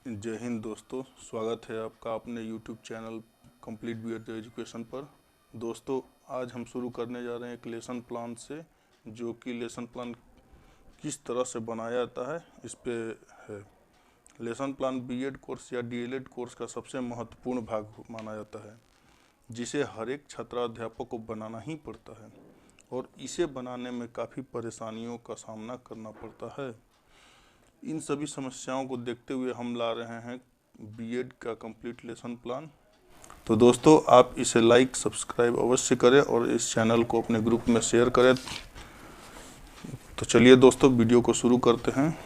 जय हिंद दोस्तों, स्वागत है आपका अपने YouTube channel complete B Ed education पर। दोस्तों, आज हम शुरू करने जा रहे हैं एक लेसन प्लान से, जो कि लेसन प्लान किस तरह से बनाया जाता है इस पे है। लेसन प्लान बीएड कोर्स या डीएलएड कोर्स का सबसे महत्वपूर्ण भाग माना जाता है, जिसे हर एक छात्राध्यापक को बनाना ही पड़ता है और इसे बनाने में काफ़ी परेशानियों का सामना करना पड़ता है। इन सभी समस्याओं को देखते हुए हम ला रहे हैं बीएड का कंप्लीट लेसन प्लान। तो दोस्तों, आप इसे लाइक सब्सक्राइब अवश्य करें और इस चैनल को अपने ग्रुप में शेयर करें। तो चलिए दोस्तों, वीडियो को शुरू करते हैं।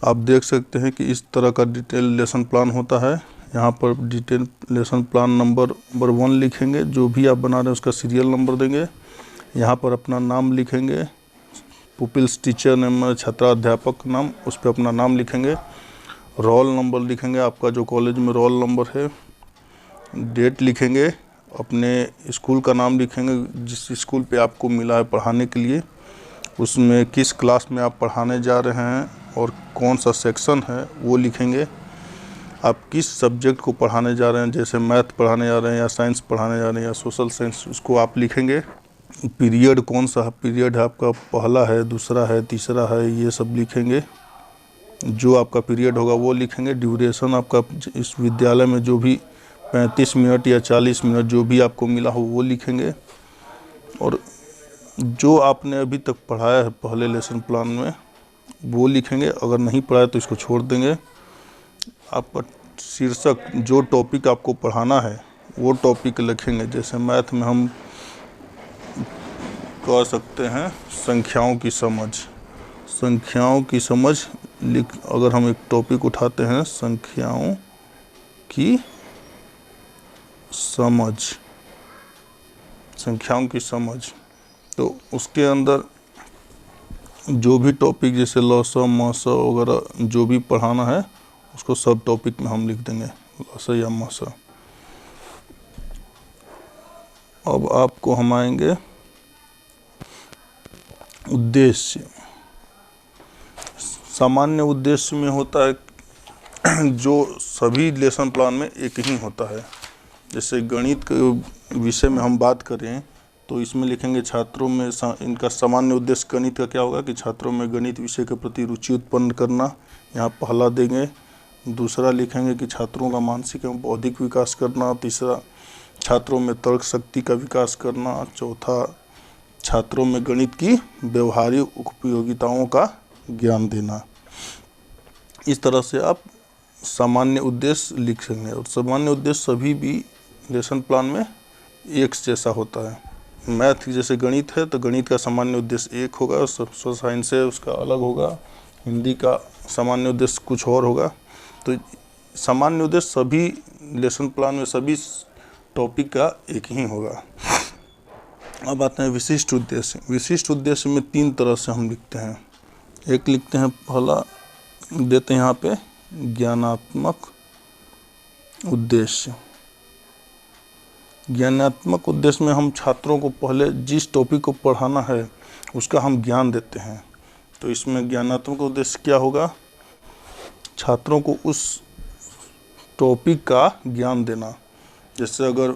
आप देख सकते हैं कि इस तरह का डिटेल लेसन प्लान होता है। यहाँ पर डिटेल लेसन प्लान नंबर 1 लिखेंगे, जो भी आप बना रहे हैं उसका सीरियल नंबर देंगे। यहाँ पर अपना नाम लिखेंगे, पुपिल्स टीचर नेम, छात्राध्यापक नाम, उस पर अपना नाम लिखेंगे। रोल नंबर लिखेंगे, आपका जो कॉलेज में रोल नंबर है। डेट लिखेंगे, अपने स्कूल का नाम लिखेंगे, जिस स्कूल पे आपको मिला है पढ़ाने के लिए, उसमें किस क्लास में आप पढ़ाने जा रहे हैं और कौन सा सेक्शन है वो लिखेंगे। आप किस सब्जेक्ट को पढ़ाने जा रहे हैं, जैसे मैथ पढ़ाने जा रहे हैं या साइंस पढ़ाने जा रहे हैं या सोशल साइंस, उसको आप लिखेंगे। पीरियड कौन सा पीरियड है आपका, पहला है, दूसरा है, तीसरा है, ये सब लिखेंगे। जो आपका पीरियड होगा वो लिखेंगे। ड्यूरेशन आपका इस विद्यालय में जो भी 35 मिनट या 40 मिनट जो भी आपको मिला हो वो लिखेंगे। और जो आपने अभी तक पढ़ाया है पहले लेसन प्लान में वो लिखेंगे। अगर नहीं पढ़ाया तो इसको छोड़ देंगे। आपका शीर्षक, जो टॉपिक आपको पढ़ाना है वो टॉपिक लिखेंगे। जैसे मैथ में हम कह सकते हैं संख्याओं की समझ। संख्याओं की समझ अगर हम एक टॉपिक उठाते हैं, संख्याओं की समझ, संख्याओं की समझ, तो उसके अंदर जो भी टॉपिक जैसे लस मस वगैरह जो भी पढ़ाना है उसको सब टॉपिक में हम लिख देंगे, लस या मस। अब आपको हम आएंगे उद्देश्य। सामान्य उद्देश्य में होता है जो सभी लेसन प्लान में एक ही होता है। जैसे गणित के विषय में हम बात करें तो इसमें लिखेंगे छात्रों में इनका सामान्य उद्देश्य गणित का क्या होगा कि छात्रों में गणित विषय के प्रति रुचि उत्पन्न करना, यहाँ पहला देंगे। दूसरा लिखेंगे कि छात्रों का मानसिक एवं बौद्धिक विकास करना। तीसरा, छात्रों में तर्क शक्ति का विकास करना। चौथा, छात्रों में गणित की व्यवहारिक उपयोगिताओं का ज्ञान देना। इस तरह से आप सामान्य उद्देश्य लिख सकते हैं। और सामान्य उद्देश्य सभी भी लेसन प्लान में एक जैसा होता है। मैथ जैसे गणित है तो गणित का सामान्य उद्देश्य एक होगा, सोशल साइंस है उसका अलग होगा, हिंदी का सामान्य उद्देश्य कुछ और होगा। तो सामान्य उद्देश्य सभी लेसन प्लान में सभी टॉपिक का एक ही होगा। अब आते हैं विशिष्ट उद्देश्य। विशिष्ट उद्देश्य में 3 तरह से हम लिखते हैं। एक लिखते हैं, पहला देते हैं यहाँ पे ज्ञानात्मक उद्देश्य। ज्ञानात्मक उद्देश्य में हम छात्रों को पहले जिस टॉपिक को पढ़ाना है उसका हम ज्ञान देते हैं। तो इसमें ज्ञानात्मक उद्देश्य क्या होगा, छात्रों को उस टॉपिक का ज्ञान देना। जैसे अगर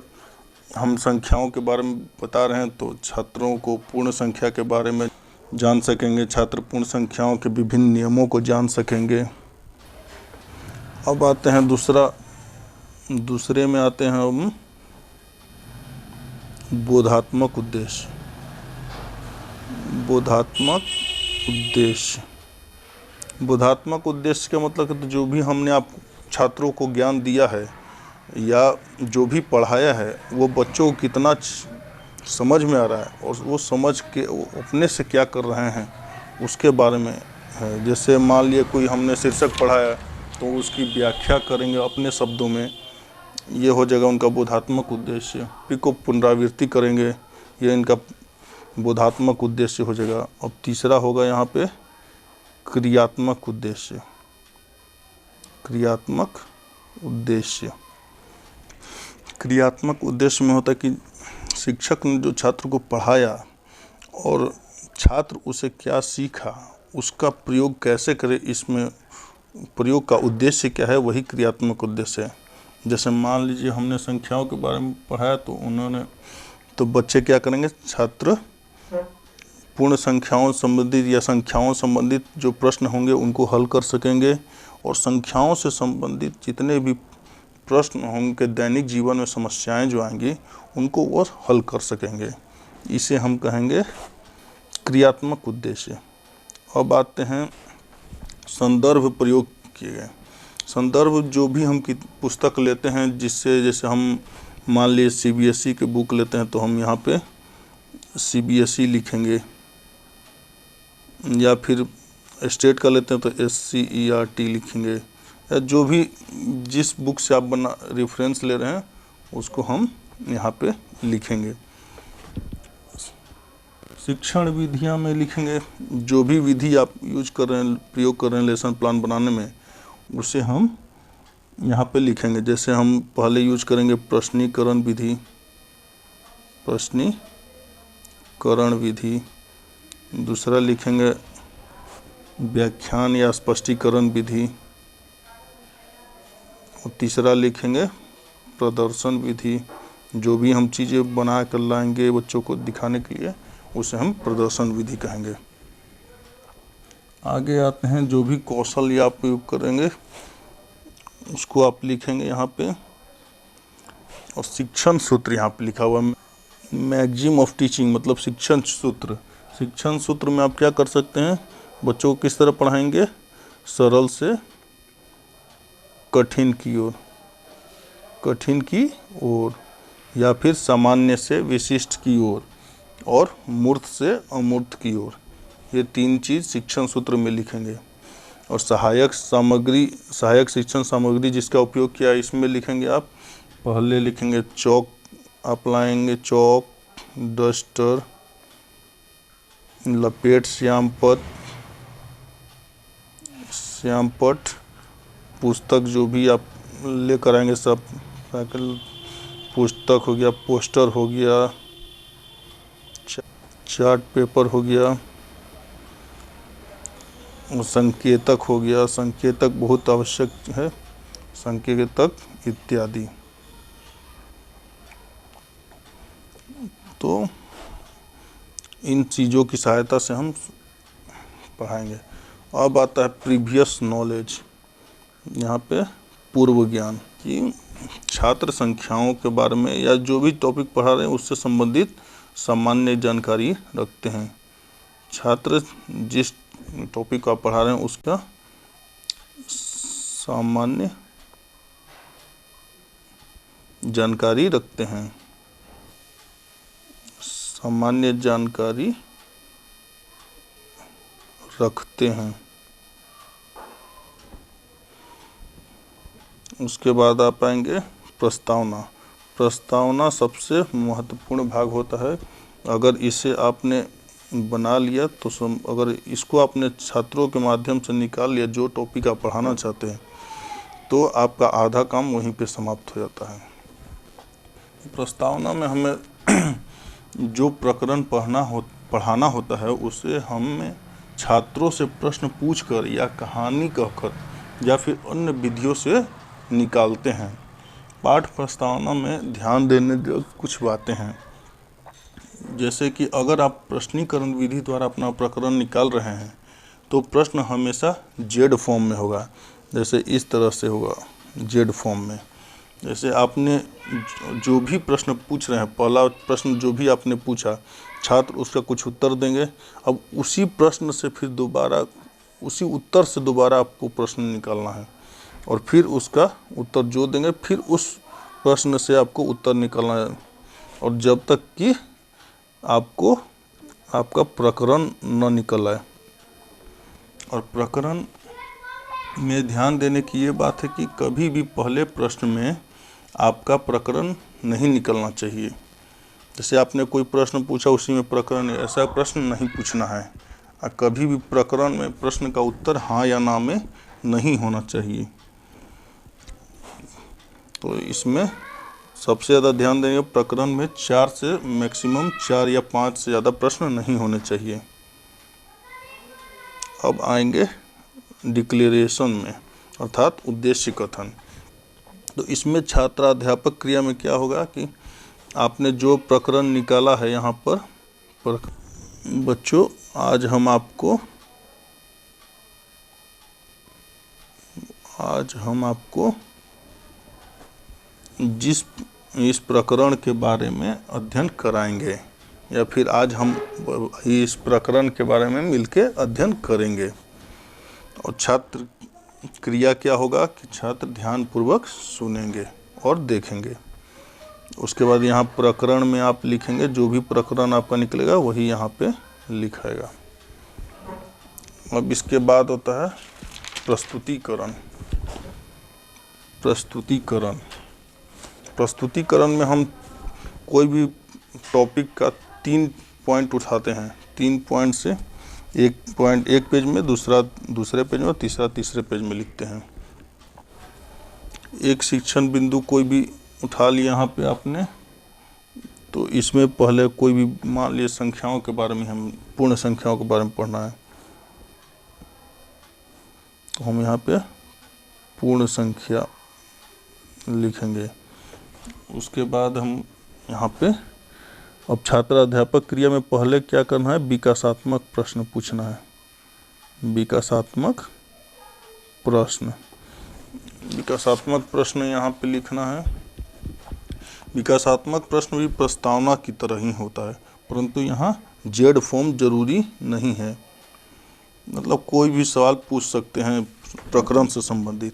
हम संख्याओं के बारे में बता रहे हैं तो छात्रों को पूर्ण संख्या के बारे में जान सकेंगे, छात्र पूर्ण संख्याओं के विभिन्न नियमों को जान सकेंगे। अब आते हैं दूसरे में आते हैं हम बोधात्मक उद्देश्य। बोधात्मक उद्देश्य, बोधात्मक उद्देश्य का मतलब है तो जो भी हमने आप छात्रों को ज्ञान दिया है या जो भी पढ़ाया है वो बच्चों को कितना समझ में आ रहा है और वो समझ के वो अपने से क्या कर रहे हैं उसके बारे में है। जैसे मान लिया कोई हमने शीर्षक पढ़ाया तो उसकी व्याख्या करेंगे अपने शब्दों में, ये हो जाएगा उनका बोधात्मक उद्देश्य। टॉपिक को पुनरावृत्ति करेंगे, ये इनका बोधात्मक उद्देश्य हो जाएगा। अब तीसरा होगा यहाँ पे क्रियात्मक उद्देश्य। क्रियात्मक उद्देश्य, क्रियात्मक उद्देश्य में होता है कि शिक्षक ने जो छात्र को पढ़ाया और छात्र उसे क्या सीखा उसका प्रयोग कैसे करे, इसमें प्रयोग का उद्देश्य क्या है, वही क्रियात्मक उद्देश्य है। जैसे मान लीजिए हमने संख्याओं के बारे में पढ़ाया, तो बच्चे क्या करेंगे, छात्र पूर्ण संख्याओं संबंधित या संख्याओं संबंधित जो प्रश्न होंगे उनको हल कर सकेंगे, और संख्याओं से संबंधित जितने भी प्रश्न होंगे, दैनिक जीवन में समस्याएं जो आएंगी उनको वो हल कर सकेंगे। इसे हम कहेंगे क्रियात्मक उद्देश्य। अब आते हैं संदर्भ प्रयोग किए गए। संदर्भ जो भी हम पुस्तक लेते हैं, जिससे जैसे हम मान लीजिए CBSE के बुक लेते हैं तो हम यहाँ पे CBSE लिखेंगे, या फिर स्टेट का लेते हैं तो SCERT लिखेंगे, या जो भी जिस बुक से आप रेफरेंस ले रहे हैं उसको हम यहाँ पे लिखेंगे। शिक्षण विधियाँ में लिखेंगे, जो भी विधि आप यूज कर रहे हैं, प्रयोग कर रहे हैं लेसन प्लान बनाने में, उसे हम यहाँ पे लिखेंगे। जैसे हम पहले यूज करेंगे प्रश्नीकरण विधि, प्रश्नीकरण विधि। दूसरा लिखेंगे व्याख्यान या स्पष्टीकरण विधि, और तीसरा लिखेंगे प्रदर्शन विधि। जो भी हम चीज़ें बना कर लाएंगे बच्चों को दिखाने के लिए, उसे हम प्रदर्शन विधि कहेंगे। आगे आते हैं, जो भी कौशल या प्रयोग करेंगे उसको आप लिखेंगे यहाँ पे। और शिक्षण सूत्र यहाँ पे लिखा हुआ है, मैक्सिम ऑफ टीचिंग, मतलब शिक्षण सूत्र। शिक्षण सूत्र में आप क्या कर सकते हैं, बच्चों को किस तरह पढ़ाएंगे, सरल से कठिन की ओर, या फिर सामान्य से विशिष्ट की ओर, और मूर्त से अमूर्त की ओर। ये 3 चीज़ शिक्षण सूत्र में लिखेंगे। और सहायक शिक्षण सामग्री जिसका उपयोग किया है, इसमें लिखेंगे आप, पहले लिखेंगे चौक, आप लाएंगे चौक, डस्टर, लपेट, श्यामपट्ट, पुस्तक जो भी आप लेकर आएंगे सब, पुस्तक हो गया, पोस्टर हो गया, चार्ट पेपर हो गया, संकेतक हो गया, संकेतक बहुत आवश्यक है, संकेतक इत्यादि। तो इन चीज़ों की सहायता से हम पढ़ाएंगे। अब आता है प्रीवियस नॉलेज, यहाँ पे पूर्व ज्ञान, कि छात्र संख्याओं के बारे में या जो भी टॉपिक पढ़ा रहे हैं उससे संबंधित सामान्य जानकारी रखते हैं। छात्र जिस टॉपिक को आप पढ़ा रहे हैं उसका सामान्य जानकारी रखते हैं, सामान्य जानकारी रखते हैं। उसके बाद आप आएंगे प्रस्तावना। प्रस्तावना सबसे महत्वपूर्ण भाग होता है। अगर इसे आपने बना लिया तो अगर इसको आपने छात्रों के माध्यम से निकाल लिया, जो टॉपिक आप पढ़ाना चाहते हैं, तो आपका आधा काम वहीं पे समाप्त हो जाता है। प्रस्तावना में हमें जो प्रकरण पढ़ाना होता है उसे हमें छात्रों से प्रश्न पूछकर या कहानी कहकर या फिर अन्य विधियों से निकालते हैं। पाठ प्रस्तावना में ध्यान देने जो कुछ बातें हैं, जैसे कि अगर आप प्रश्नीकरण विधि द्वारा अपना प्रकरण निकाल रहे हैं तो प्रश्न हमेशा जेड फॉर्म में होगा। जैसे इस तरह से होगा, जेड फॉर्म में। जैसे आपने जो भी प्रश्न पूछ रहे हैं, पहला प्रश्न जो भी आपने पूछा, छात्र उसका कुछ उत्तर देंगे। अब उसी प्रश्न से फिर दोबारा, उसी उत्तर से दोबारा आपको प्रश्न निकालना है, और फिर उसका उत्तर जो देंगे फिर उस प्रश्न से आपको उत्तर निकालना है, और जब तक कि आपका प्रकरण न निकल आए। और प्रकरण में ध्यान देने की ये बात है कि कभी भी पहले प्रश्न में आपका प्रकरण नहीं निकलना चाहिए। जैसे आपने कोई प्रश्न पूछा उसी में प्रकरण, ऐसा प्रश्न नहीं पूछना है। और कभी भी प्रकरण में प्रश्न का उत्तर हाँ या ना में नहीं होना चाहिए। तो इसमें सबसे ज़्यादा ध्यान देंगे, प्रकरण में 4 से मैक्सिमम 4 या 5 से ज़्यादा प्रश्न नहीं होने चाहिए। अब आएंगे डिक्लेरेशन में। अर्थात उद्देश्य कथन। तो इसमें छात्राध्यापक क्रिया में क्या होगा कि आपने जो प्रकरण निकाला है यहाँ पर बच्चों, आज हम आपको इस प्रकरण के बारे में अध्ययन कराएंगे, या फिर आज हम इस प्रकरण के बारे में मिलकर अध्ययन करेंगे। और छात्र क्रिया क्या होगा कि छात्र ध्यानपूर्वक सुनेंगे और देखेंगे। उसके बाद यहाँ प्रकरण में आप लिखेंगे, जो भी प्रकरण आपका निकलेगा वही यहाँ पे लिखाएगा। अब इसके बाद होता है प्रस्तुतिकरण। प्रस्तुतिकरण में हम कोई भी टॉपिक का 3 पॉइंट उठाते हैं। 3 पॉइंट से एक पॉइंट एक पेज में, दूसरा दूसरे पेज में और तीसरा तीसरे पेज में लिखते हैं। एक शिक्षण बिंदु कोई भी उठा लिया यहाँ पे आपने, तो इसमें पहले कोई भी मान लीजिए संख्याओं के बारे में, हम पूर्ण संख्याओं के बारे में पढ़ना है, तो हम यहाँ पे पूर्ण संख्या लिखेंगे। उसके बाद हम यहाँ पे अब छात्राध्यापक क्रिया में पहले क्या करना है, विकासात्मक प्रश्न पूछना है। विकासात्मक प्रश्न यहाँ पे लिखना है। विकासात्मक प्रश्न भी प्रस्तावना की तरह ही होता है, परंतु यहाँ जेड फॉर्म जरूरी नहीं है। मतलब कोई भी सवाल पूछ सकते हैं प्रकरण से संबंधित।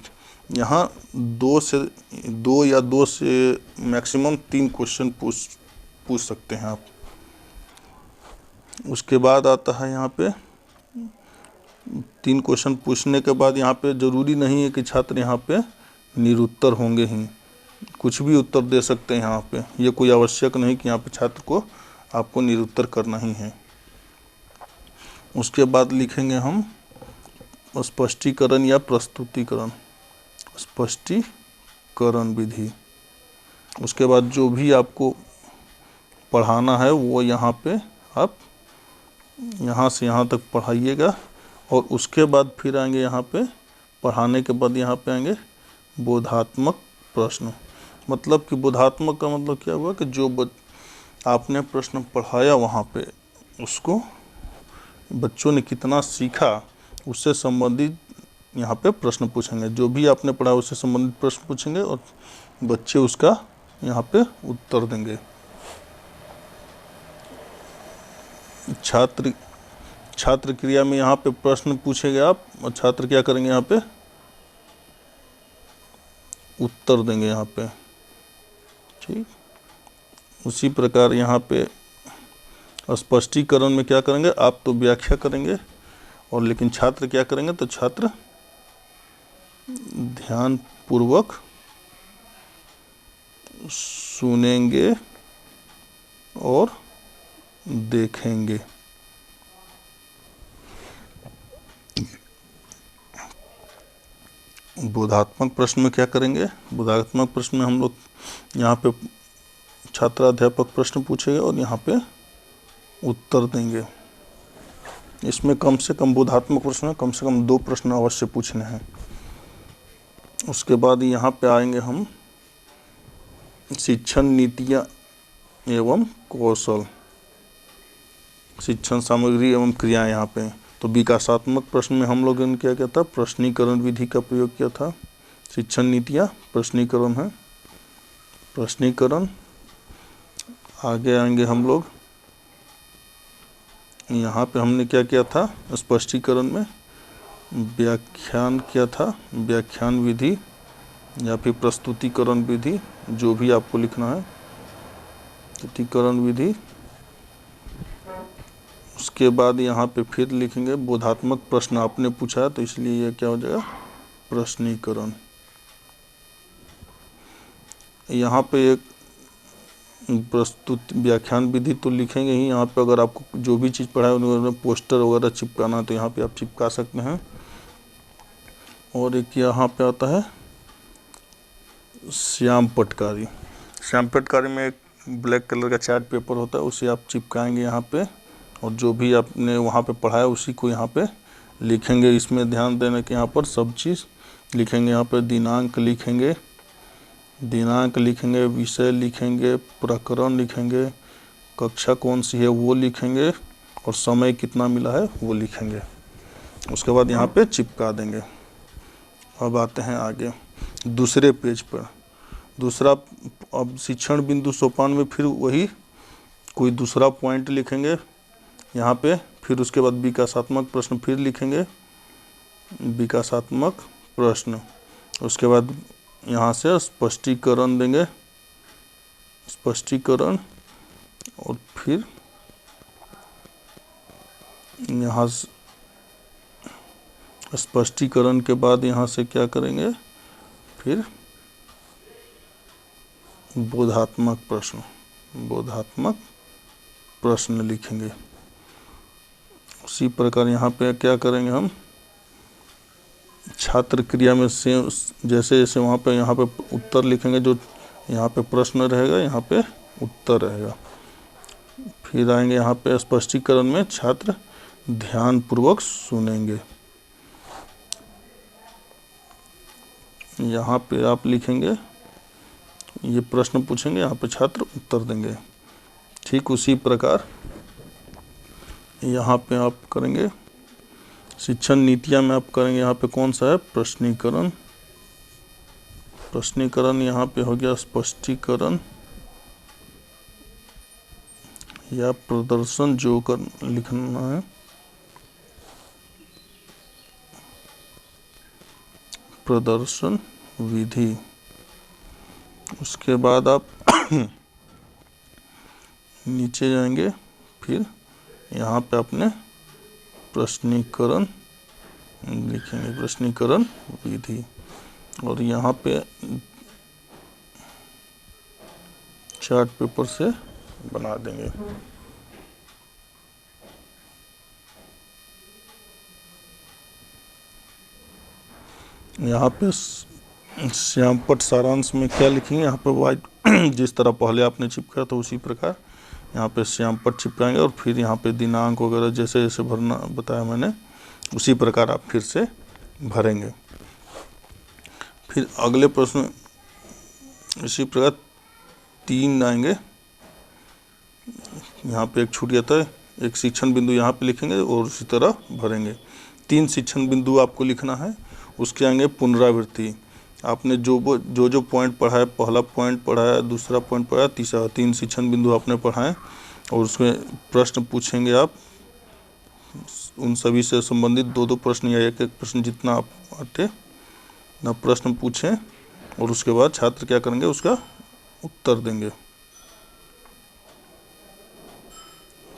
यहाँ 2 या 2 से मैक्सिमम 3 क्वेश्चन पूछ सकते हैं आप। उसके बाद आता है यहाँ पे 3 क्वेश्चन पूछने के बाद यहाँ पे ज़रूरी नहीं है कि छात्र यहाँ पे निरुत्तर होंगे ही, कुछ भी उत्तर दे सकते हैं यहाँ पे। ये कोई आवश्यक नहीं कि यहाँ पे छात्र को आपको निरुत्तर करना ही है। उसके बाद लिखेंगे हम स्पष्टीकरण या प्रस्तुतिकरण, स्पष्टीकरण विधि। उसके बाद जो भी आपको पढ़ाना है वो यहाँ पे आप यहाँ से यहाँ तक पढ़ाइएगा। और उसके बाद फिर आएंगे यहाँ पे, पढ़ाने के बाद यहाँ पे आएंगे बोधात्मक प्रश्न। मतलब कि बोधात्मक का मतलब क्या हुआ कि जो आपने प्रश्न पढ़ाया वहाँ पे उसको बच्चों ने कितना सीखा, उससे संबंधित यहाँ पे प्रश्न पूछेंगे। जो भी आपने पढ़ा उससे संबंधित प्रश्न पूछेंगे और बच्चे उसका यहाँ पे उत्तर देंगे। छात्र क्रिया में यहाँ पे प्रश्न पूछेंगे आप, और छात्र क्या करेंगे यहाँ पे उत्तर देंगे यहाँ पे। ठीक, उसी प्रकार यहाँ पे स्पष्टीकरण में क्या करेंगे, आप तो व्याख्या करेंगे, और लेकिन छात्र क्या करेंगे, तो छात्र ध्यान पूर्वक सुनेंगे और देखेंगे। बोधात्मक प्रश्न में क्या करेंगे, बोधात्मक प्रश्न में हम लोग यहाँ पे छात्राध्यापक प्रश्न पूछेंगे और यहाँ पे उत्तर देंगे। इसमें कम से कम बोधात्मक प्रश्न में कम से कम 2 प्रश्न अवश्य पूछने हैं। उसके बाद यहाँ पे आएंगे हम शिक्षण नीतियाँ एवं कौशल, शिक्षण सामग्री एवं क्रिया। यहाँ पे तो विकासात्मक प्रश्न में हम लोगों ने क्या किया था, प्रश्नीकरण विधि का प्रयोग किया था। शिक्षण नीतियाँ प्रश्नीकरण है, प्रश्नीकरण। आगे आएंगे हम लोग, यहाँ पे हमने क्या किया था, स्पष्टीकरण में व्याख्यान किया था, व्याख्यान विधि या फिर प्रस्तुतिकरण विधि, जो भी आपको लिखना है, प्रस्तुतिकरण विधि। उसके बाद यहाँ पे फिर लिखेंगे बोधात्मक प्रश्न आपने पूछा है, तो इसलिए यह क्या हो जाएगा, प्रश्नीकरण। यहाँ पे एक प्रस्तुत व्याख्यान विधि तो लिखेंगे ही। यहाँ पे अगर आपको जो भी चीज़ पढ़ा है उन्होंने पोस्टर वगैरह चिपकाना है तो यहाँ पे आप चिपका सकते हैं। और एक यहाँ पे आता है श्याम पटकारी। श्याम पटकारी में एक ब्लैक कलर का चार्ट पेपर होता है, उसे आप चिपकाएंगे यहाँ पे, और जो भी आपने वहाँ पे पढ़ा है उसी को यहाँ पे लिखेंगे। इसमें ध्यान देने के यहाँ पर सब चीज़ लिखेंगे यहाँ पे दिनांक लिखेंगे, विषय लिखेंगे, प्रकरण लिखेंगे, कक्षा कौन सी है वो लिखेंगे और समय कितना मिला है वो लिखेंगे। उसके बाद यहाँ पे चिपका देंगे। अब आते हैं आगे दूसरे पेज पर। दूसरा, अब शिक्षण बिंदु सोपान में फिर वही कोई दूसरा पॉइंट लिखेंगे यहाँ पे। फिर उसके बाद विकासात्मक प्रश्न फिर लिखेंगे, विकासात्मक प्रश्न। उसके बाद यहाँ से स्पष्टीकरण देंगे, स्पष्टीकरण। और फिर यहाँ स्पष्टीकरण के बाद यहाँ से क्या करेंगे, फिर बोधात्मक प्रश्न लिखेंगे। उसी प्रकार यहाँ पे क्या करेंगे हम, छात्र क्रिया में सेम जैसे जैसे वहाँ पे यहाँ पे उत्तर लिखेंगे, जो यहाँ पे प्रश्न रहेगा यहाँ पे उत्तर रहेगा। फिर आएंगे यहाँ पे स्पष्टीकरण में छात्र ध्यानपूर्वक सुनेंगे। यहाँ पे आप लिखेंगे, ये प्रश्न पूछेंगे, यहाँ पे छात्र उत्तर देंगे। ठीक उसी प्रकार यहाँ पे आप करेंगे शिक्षण नीतियाँ में आप करेंगे, यहाँ पे कौन सा है, प्रश्नीकरण। यहाँ पे हो गया स्पष्टीकरण या प्रदर्शन जो लिखना है, प्रदर्शन विधि। उसके बाद आप नीचे जाएंगे, फिर यहाँ पे अपने प्रश्नीकरण लिखेंगे, प्रश्नीकरण विधि। और यहाँ पे चार्ट पेपर से बना देंगे। यहाँ पे श्यामपट्ट सारांश में क्या लिखेंगे, यहाँ पे वाइट जिस तरह पहले आपने चिपकाया था उसी प्रकार यहाँ पे श्यामपट्ट चिपकाएंगे। और फिर यहाँ पे दिनांक वगैरह जैसे जैसे भरना बताया मैंने उसी प्रकार आप फिर से भरेंगे। फिर अगले प्रश्न इसी प्रकार 3 आएंगे। यहाँ पे एक छूट जाता है, एक शिक्षण बिंदु यहाँ पे लिखेंगे और उसी तरह भरेंगे। 3 शिक्षण बिंदु आपको लिखना है। उसके आएंगे पुनरावृत्ति। आपने जो पॉइंट पढ़ा है, पहला पॉइंट पढ़ा है, दूसरा पॉइंट पढ़ा है, तीसरा, 3 शिक्षण बिंदु आपने पढ़ाए और उसमें प्रश्न पूछेंगे आप। उन सभी से संबंधित 2-2 प्रश्न या 1-1 प्रश्न जितना आप आते ना प्रश्न पूछें और उसके बाद छात्र क्या करेंगे, उसका उत्तर देंगे।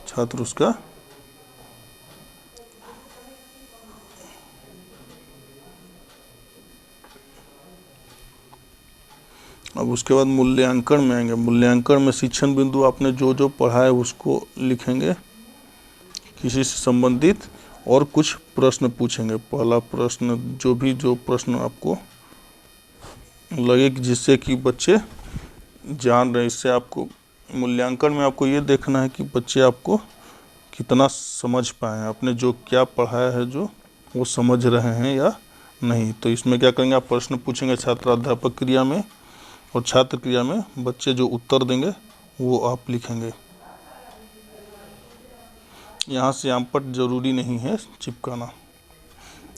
छात्र उसका अब उसके बाद मूल्यांकन में आएंगे। मूल्यांकन में शिक्षण बिंदु आपने जो पढ़ा है उसको लिखेंगे, किसी से संबंधित और कुछ प्रश्न पूछेंगे। पहला प्रश्न जो प्रश्न आपको लगे कि जिससे कि बच्चे जान रहे, इससे आपको मूल्यांकन में आपको ये देखना है कि बच्चे आपको कितना समझ पाए हैं, आपने जो क्या पढ़ाया है जो वो समझ रहे हैं या नहीं। तो इसमें क्या करेंगे, आप प्रश्न पूछेंगे छात्र अध्यापक क्रिया में और छात्र क्रिया में बच्चे जो उत्तर देंगे वो आप लिखेंगे। यहाँ श्यामपट्ट जरूरी नहीं है चिपकाना।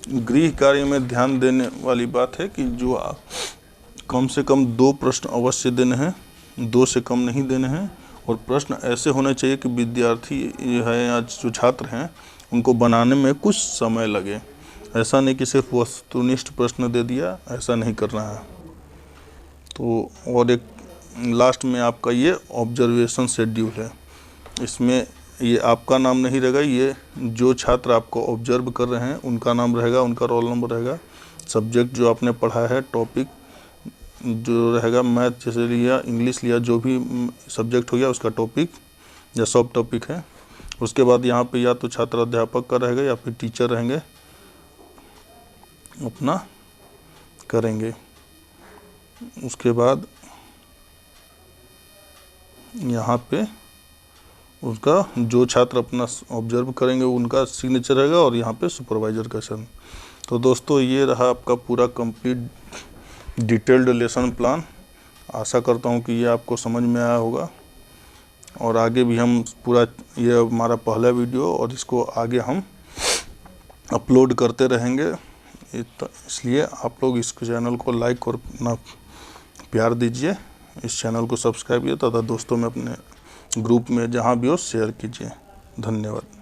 गृह कार्य में ध्यान देने वाली बात है कि जो आप कम से कम 2 प्रश्न अवश्य देने हैं, 2 से कम नहीं देने हैं। और प्रश्न ऐसे होने चाहिए कि विद्यार्थी है या जो छात्र हैं उनको बनाने में कुछ समय लगे। ऐसा नहीं कि सिर्फ वस्तुनिष्ठ प्रश्न दे दिया, ऐसा नहीं करना है। तो और एक लास्ट में आपका ये ऑब्जर्वेशन शेड्यूल है, इसमें ये आपका नाम नहीं रहेगा, ये जो छात्र आपको ऑब्जर्व कर रहे हैं उनका नाम रहेगा, उनका रोल नंबर रहेगा, सब्जेक्ट जो आपने पढ़ा है, टॉपिक जो रहेगा, मैथ जैसे लिया, इंग्लिश लिया, जो भी सब्जेक्ट हो गया उसका टॉपिक या सब टॉपिक है। उसके बाद यहाँ पे या तो छात्र अध्यापक का रहेगा या फिर टीचर रहेंगे, अपना करेंगे। उसके बाद यहाँ पे उसका जो छात्र अपना ऑब्जर्व करेंगे उनका सिग्नेचर रहेगा और यहाँ पे सुपरवाइजर का तो दोस्तों ये रहा आपका पूरा कंप्लीट डिटेल्ड लेसन प्लान। आशा करता हूँ कि ये आपको समझ में आया होगा, और आगे भी हम पूरा, ये हमारा पहला वीडियो और इसको आगे हम अपलोड करते रहेंगे। इसलिए आप लोग इस चैनल को लाइक और अपना प्यार दीजिए, इस चैनल को सब्सक्राइब कीजिए तथा दोस्तों में अपने ग्रुप में जहाँ भी हो शेयर कीजिए। धन्यवाद।